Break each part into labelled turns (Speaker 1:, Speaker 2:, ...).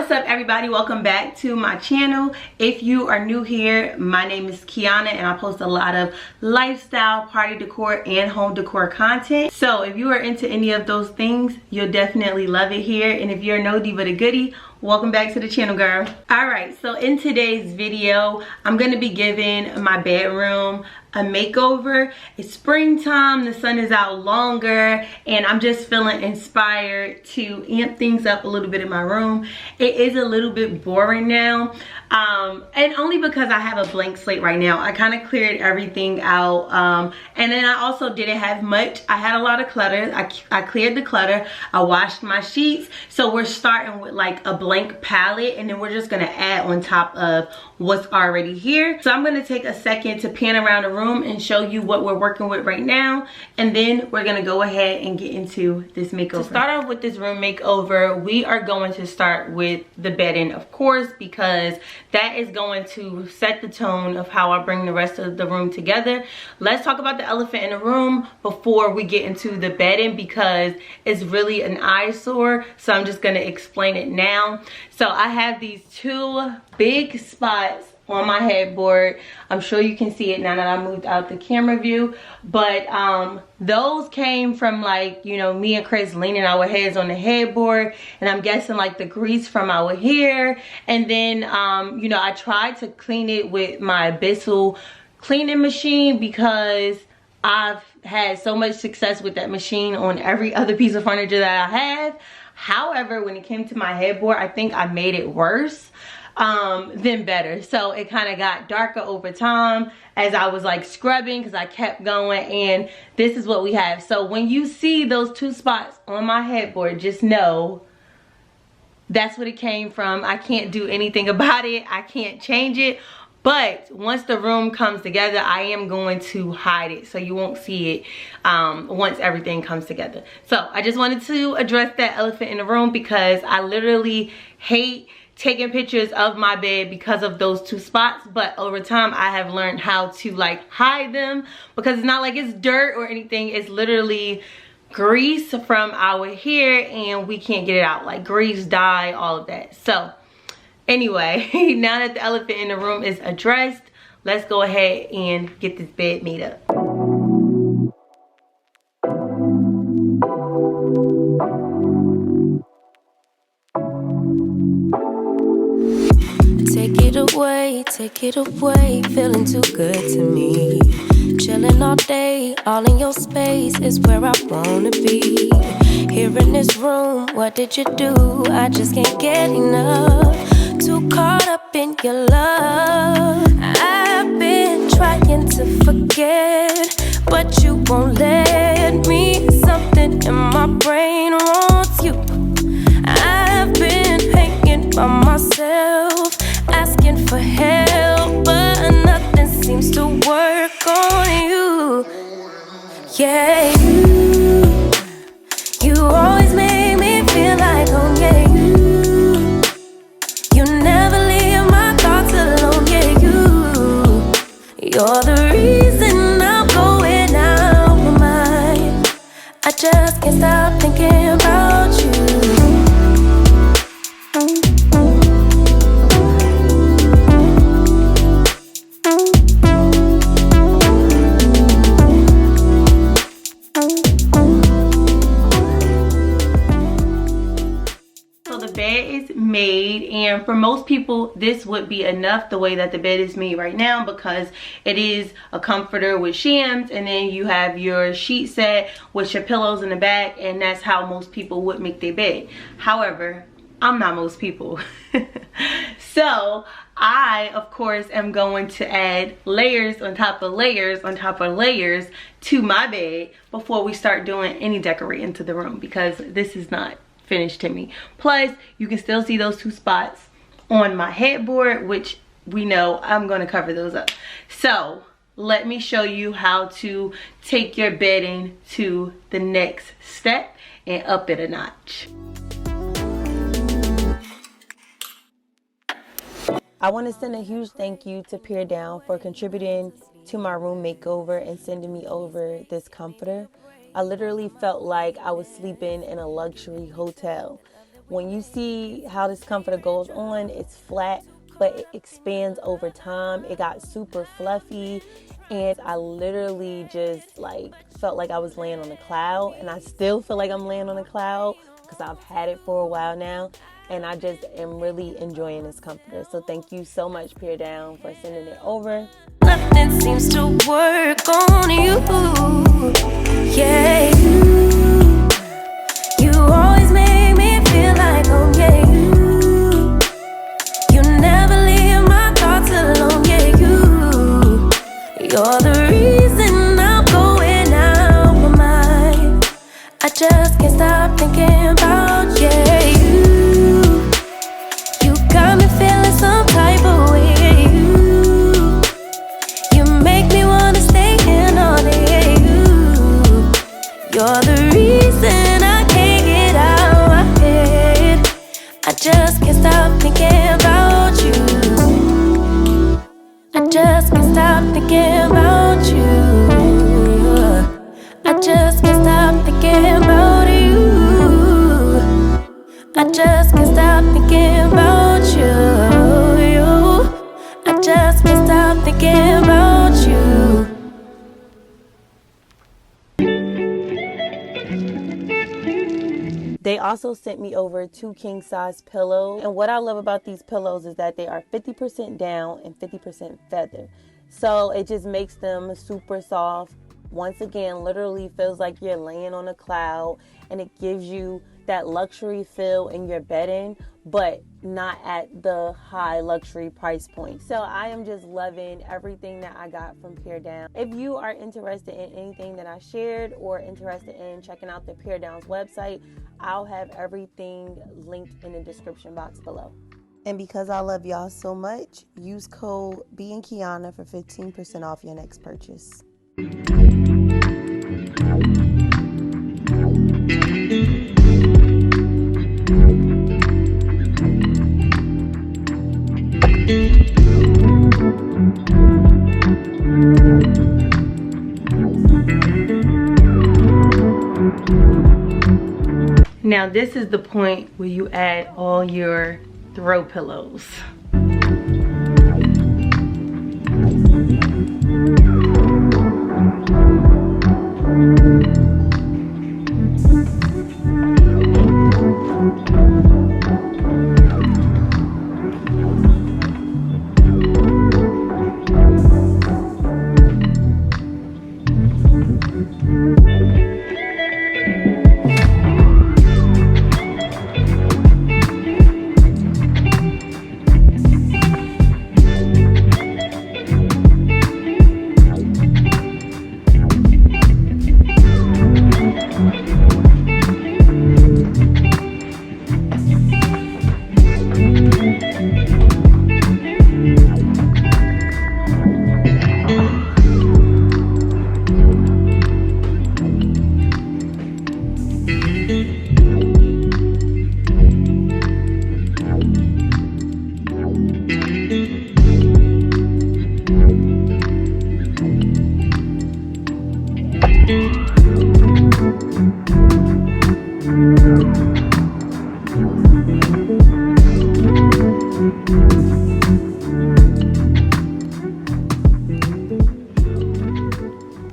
Speaker 1: What's up everybody, welcome back to my channel. If you are new here, my name is Kiana and I post a lot of lifestyle, party decor, and home decor content. So if you are into any of those things, you'll definitely love it here. And if you're a no diva a goodie, welcome back to the channel, girl. Alright, so in today's video, I'm going to be giving my bedroom a makeover. It's springtime, the sun is out longer, and I'm just feeling inspired to amp things up a little bit in my room. It is a little bit boring now, and only because I have a blank slate right now. I kind of cleared everything out, and then I also didn't have much. I had a lot of clutter. I cleared the clutter. I washed my sheets. So we're starting with like a blank palette, and then we're just gonna add on top of what's already here. So I'm gonna take a second to pan around the room and show you what we're working with right now, and then we're gonna go ahead and get into this makeover. To start off with this room makeover, we are going to start with the bedding, of course, because that is going to set the tone of how I bring the rest of the room together. Let's talk about the elephant in the room before we get into the bedding, because it's really an eyesore. So I'm just gonna explain it now. So I have these two big spots on my headboard. I'm sure you can see it now that I moved out the camera view, but those came from, like, you know, me and Chris leaning our heads on the headboard, and I'm guessing like the grease from our hair. And then you know, I tried to clean it with my Bissell cleaning machine because I've had so much success with that machine on every other piece of furniture that I have. However, when it came to my headboard, I think I made it worse than better. So it kind of got darker over time as I was like scrubbing, because I kept going, and this is what we have. So when you see those two spots on my headboard, just know that's what it came from. I can't do anything about it. I can't change it. But once the room comes together, I am going to hide it so you won't see it once everything comes together. So I just wanted to address that elephant in the room, because I literally hate taking pictures of my bed because of those two spots. But over time, I have learned how to like hide them, because it's not like it's dirt or anything. It's literally grease from our hair, and we can't get it out, like grease, dye, all of that. So anyway, now that the elephant in the room is addressed, let's go ahead and get this bed made up.
Speaker 2: Take it away, feeling too good to me. Chilling all day, all in your space is where I wanna be. Here in this room, what did you do? I just can't get enough. Too caught up in your love. I've been trying to forget, but you won't let me. Something in my brain wants you. I've been hanging by myself, asking for help, but nothing seems to work on you. Yeah, you always make me feel like home. Yeah, you never leave my thoughts alone. Yeah, you're the reason I'm going out my mind. I just can't stop thinking about you.
Speaker 1: Made, and for most people this would be enough the way that the bed is made right now, because it is a comforter with shams, and then you have your sheet set with your pillows in the back, and that's how most people would make their bed. However, I'm not most people. So I, of course, am going to add layers on top of layers on top of layers to my bed before we start doing any decorating to the room, because this is not finished to me. Plus, you can still see those two spots on my headboard, which we know I'm going to cover those up. So let me show you how to take your bedding to the next step and up it a notch. I want to send a huge thank you to Peer Down for contributing to my room makeover and sending me over this comforter. I literally felt like I was sleeping in a luxury hotel. When you see how this comforter goes on, it's flat, but it expands over time. It got super fluffy, and I literally just like felt like I was laying on a cloud, and I still feel like I'm laying on a cloud because I've had it for a while now, and I just am really enjoying this comforter. So thank you so much, Peer Down, for sending it over.
Speaker 2: Nothing seems to work on you. Yeah, you always make me feel like home. Yeah, you never leave my thoughts alone. Yeah, you're the reason I'm going out my mind. I just can't stop thinking about you. You got me feeling some type of way. You make me wanna stay in all day. You're the reason I can't get out my head. I just can't stop thinking about you. I just can't stop thinking about you. I just can't stop thinking about you. I just can't stop thinking about you. I just can't stop thinking about you.
Speaker 1: They also sent me over 2 king size pillows. And what I love about these pillows is that they are 50% down and 50% feather. So it just makes them super soft. Once again, literally feels like you're laying on a cloud, and it gives you that luxury feel in your bedding, but not at the high luxury price point. So I am just loving everything that I got from Peer Down. If you are interested in anything that I shared or interested in checking out the Peer Down's website, I'll have everything linked in the description box below. And because I love y'all so much, use code beingkiyana for 15% off your next purchase. Now this is the point where you add all your throw pillows.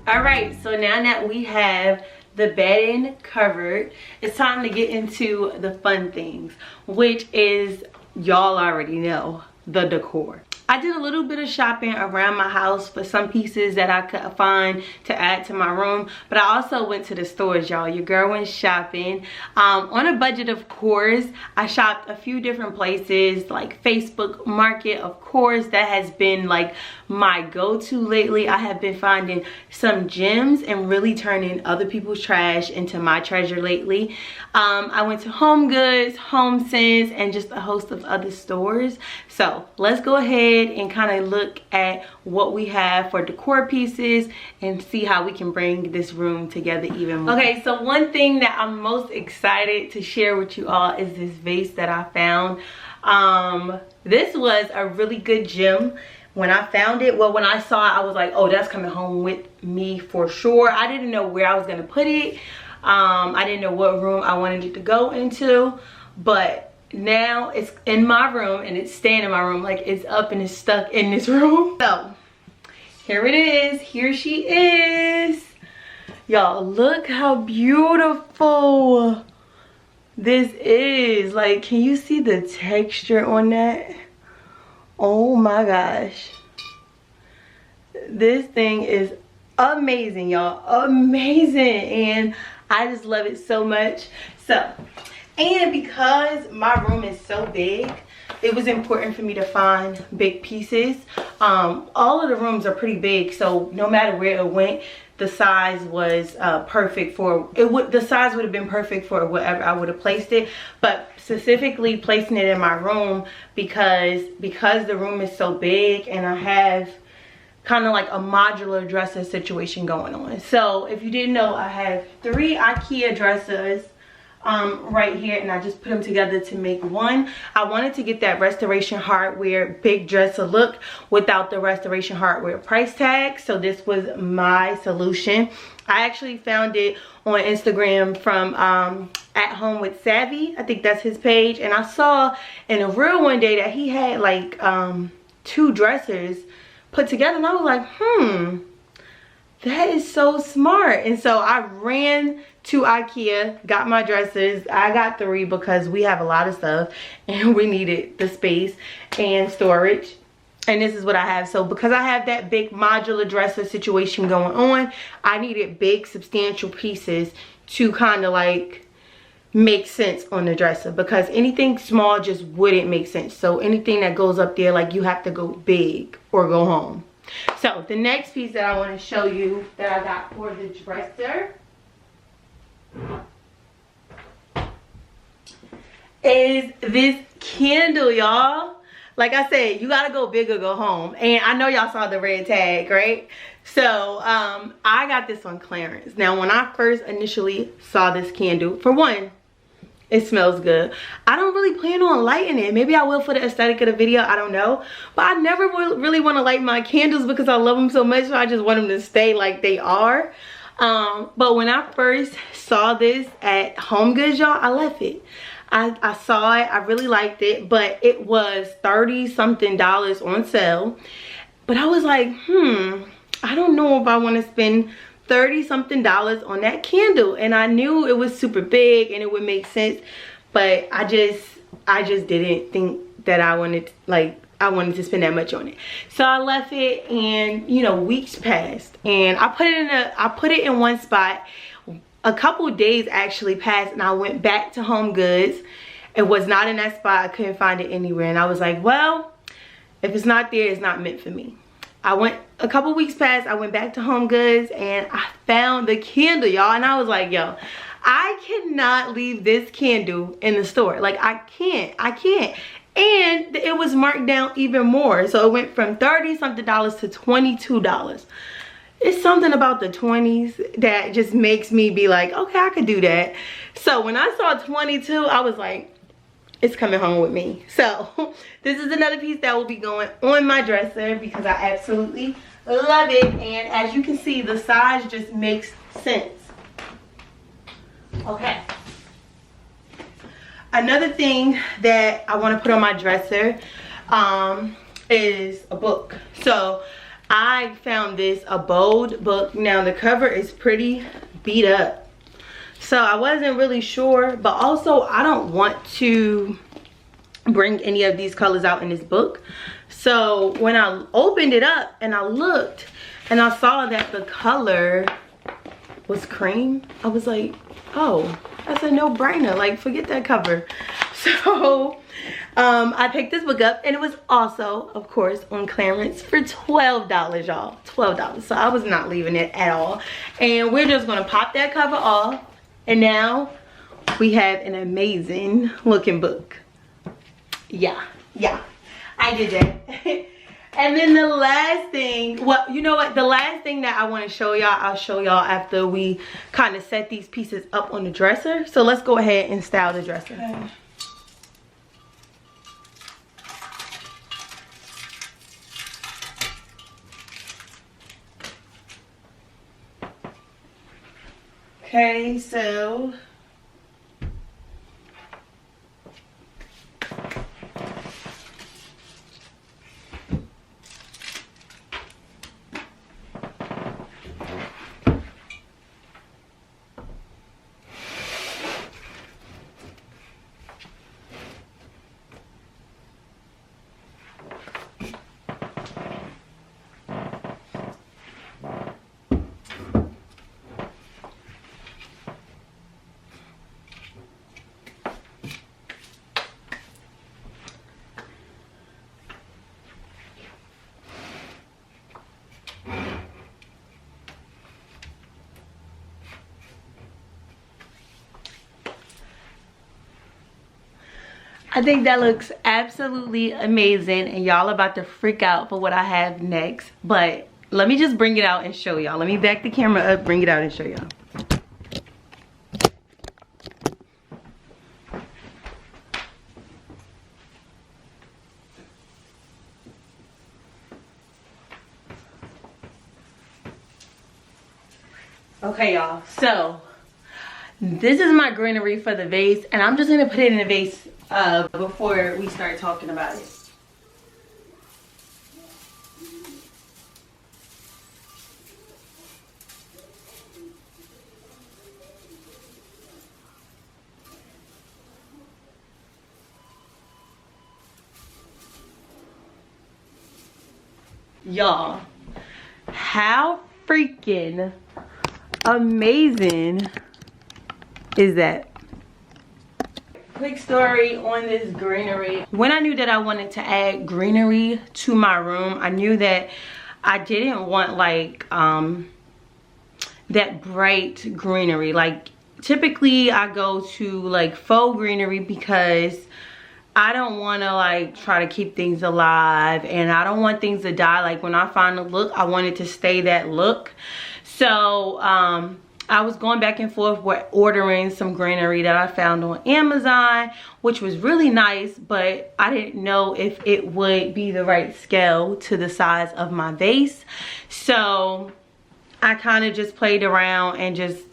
Speaker 1: Alright, so now that we have the bedding covered, it's time to get into the fun things, which is, y'all already know, the decor. I did a little bit of shopping around my house for some pieces that I could find to add to my room, but I also went to the stores, y'all. Your girl went shopping on a budget, of course. I shopped a few different places, like Facebook Market, of course. That has been like my go-to lately. I have been finding some gems and really turning other people's trash into my treasure lately. I went to Home Goods, Home Sense, and just a host of other stores. So let's go ahead and kind of look at what we have for decor pieces and see how we can bring this room together even more. Okay, so one thing that I'm most excited to share with you all is this vase that I found. This was a really good gem. When I found it, well, when I saw it, I was like, oh, that's coming home with me for sure. I didn't know where I was gonna put it. I didn't know what room I wanted it to go into, but now it's in my room and it's staying in my room. Like, it's up and it's stuck in this room. So here it is. Here she is. Y'all, look how beautiful this is. Like, can you see the texture on that? Oh my gosh, this thing is amazing, y'all. Amazing. And I just love it so much. So, and because my room is so big, it was important for me to find big pieces. All of the rooms are pretty big, so no matter where it went, the size was perfect for it. The size would have been perfect for whatever I would have placed it, but specifically placing it in my room because the room is so big and I have kind of like a modular dresser situation going on. So if you didn't know, I have 3 IKEA dressers right here, and I just put them together to make one. I wanted to get that Restoration Hardware big dresser look without the Restoration Hardware price tag, so this was my solution. I actually found it on Instagram from At Home with Savvy. I think that's his page, and I saw in a reel one day that he had like 2 dressers put together, and I was like, that is so smart. And so I ran to IKEA, got my dressers. I got 3 because we have a lot of stuff and we needed the space and storage. And this is what I have. So because I have that big modular dresser situation going on, I needed big substantial pieces to kind of like make sense on the dresser, because anything small just wouldn't make sense. So anything that goes up there, like, you have to go big or go home. So the next piece that I want to show you that I got for the dresser is this candle, y'all. Like I said, you gotta go big or go home. And I know y'all saw the red tag, right? So I got this on clearance. Now, when I first initially saw this candle, for one, it smells good. I don't really plan on lighting it. Maybe I will for the aesthetic of the video, I don't know. But I never really want to light my candles because I love them so much, so I just want them to stay like they are. But when I first saw this at HomeGoods, y'all, I left it. I saw it, I really liked it, but it was $30-something on sale. But I was like, I don't know if I want to spend $30-something on that candle. And I knew it was super big and it would make sense, but I just didn't think that I wanted to spend that much on it. So I left it, and you know, weeks passed, and I put it in one spot. A couple days actually passed, and I went back to HomeGoods. It was not in that spot. I couldn't find it anywhere, and I was like, well, if it's not there, it's not meant for me. A couple weeks passed, I went back to HomeGoods and I found the candle, y'all, and I was like, yo, I cannot leave this candle in the store. Like, I can't. And it was marked down even more. So it went from $30-something to $22. It's something about the 20s that just makes me be like, okay, I could do that. So when I saw 22, I was like, it's coming home with me. So this is another piece that will be going on my dresser because I absolutely love it. And as you can see, the size just makes sense. Okay. Another thing that I want to put on my dresser is a book. So I found this, a bold book. Now the cover is pretty beat up, so I wasn't really sure, but also I don't want to bring any of these colors out in this book. So when I opened it up and I looked and I saw that the color was cream, I was like, oh, that's a no-brainer. Like, forget that cover. So I picked this book up, and it was also, of course, on clearance for $12, y'all. $12. So I was not leaving it at all. And we're just gonna pop that cover off, and now we have an amazing looking book. Yeah, I did that. And then the last thing, well, you know what, the last thing that I want to show y'all, I'll show y'all after we kind of set these pieces up on the dresser. So let's go ahead and style the dresser. Okay, so I think that looks absolutely amazing, and y'all about to freak out for what I have next. But let me just bring it out and show y'all. Let me back the camera up, bring it out and show y'all. Okay, y'all, so this is my greenery for the vase, and I'm just gonna put it in a vase before we start talking about it. Y'all, how freaking amazing is that? Quick story on this greenery. When I knew that I wanted to add greenery to my room, I knew that I didn't want like that bright greenery. Like typically I go to like faux greenery because I don't want to like try to keep things alive, and I don't want things to die. Like when I find a look, I want it to stay that look. So I was going back and forth with ordering some greenery that I found on Amazon, which was really nice, but I didn't know if it would be the right scale to the size of my vase. So I kind of just played around and just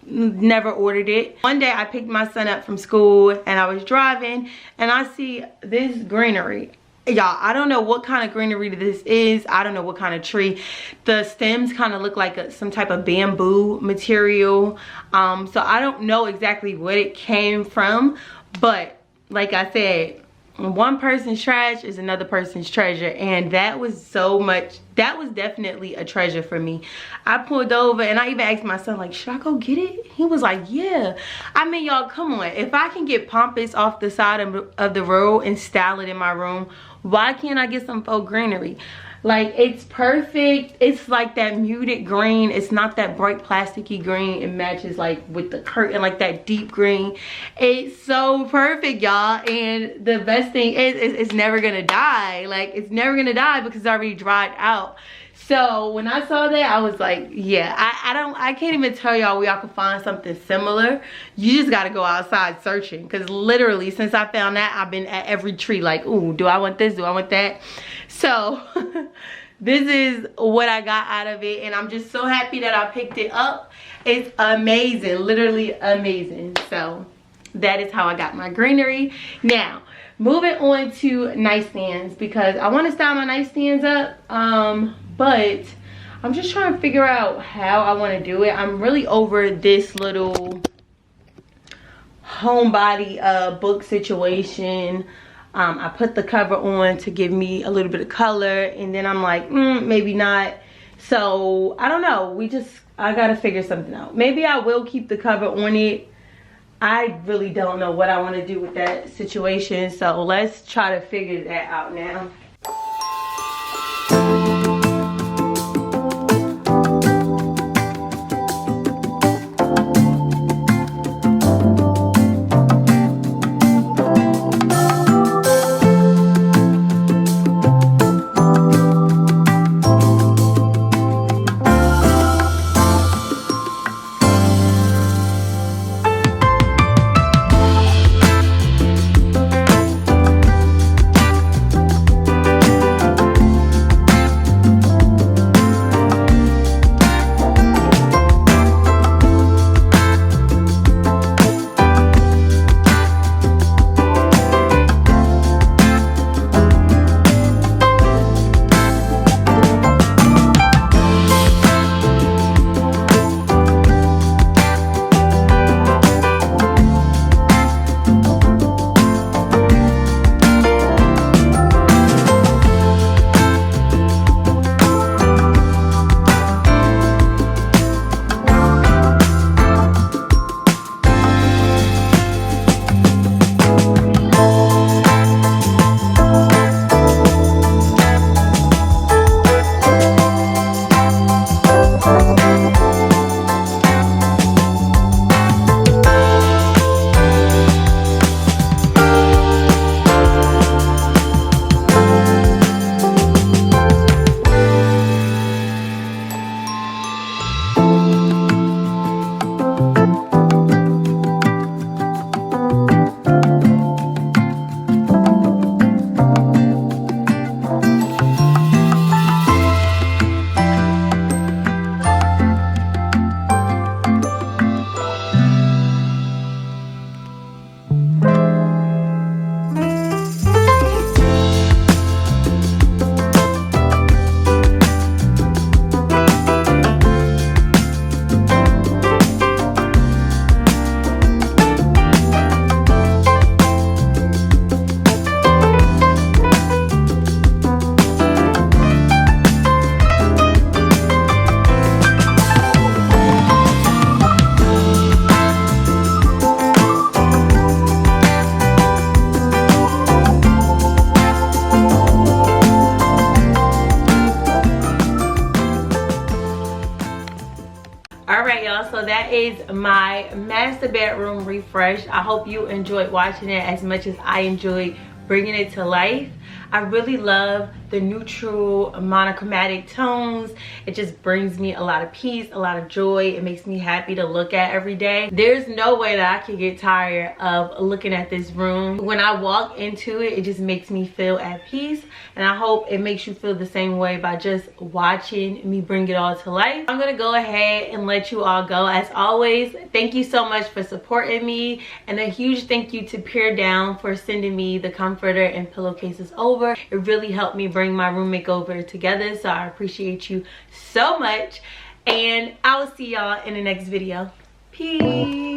Speaker 1: never ordered it. One day I picked my son up from school and I was driving and I see this greenery. Y'all, I don't know what kind of greenery this is. I don't know what kind of tree. The stems kind of look like some type of bamboo material. So I don't know exactly what it came from, but like I said, one person's trash is another person's treasure, and that was definitely a treasure for me. I pulled over and I even asked my son, like, should I go get it? He was like, yeah. I mean, y'all, come on. If I can get pampas off the side of the road and style it in my room, why can't I get some faux greenery? Like, it's perfect. It's like that muted green. It's not that bright plasticky green. It matches like with the curtain, like that deep green. It's so perfect, y'all. And the best thing is it's never gonna die. Like, it's never gonna die because it's already dried out. So when I saw that, I was like, yeah, I can't even tell y'all where y'all can find something similar. You just gotta go outside searching, because literally since I found that, I've been at every tree like, ooh, do I want this? Do I want that? So this is what I got out of it, and I'm just so happy that I picked it up. It's amazing, literally amazing. So that is how I got my greenery. Now, moving on to nightstands, because I want to style my nightstands up, but I'm just trying to figure out how I want to do it. I'm really over this little homebody book situation. I put the cover on to give me a little bit of color, and then I'm like, maybe not. So I don't know, I gotta figure something out. Maybe I will keep the cover on it. I really don't know what I want to do with that situation, so let's try to figure that out now. is my master bedroom refresh. I hope you enjoyed watching it as much as I enjoyed bringing it to life. I really love the neutral monochromatic tones. It just brings me a lot of peace, a lot of joy. It makes me happy to look at every day. There's no way that I can get tired of looking at this room. When I walk into it, it just makes me feel at peace, and I hope it makes you feel the same way by just watching me bring it all to life. I'm gonna go ahead and let you all go. As always, thank you so much for supporting me, and a huge thank you to Peer Down for sending me the comforter and pillowcases over. It really helped me bring my room makeover together, so I appreciate you so much, and I will see y'all in the next video. Peace.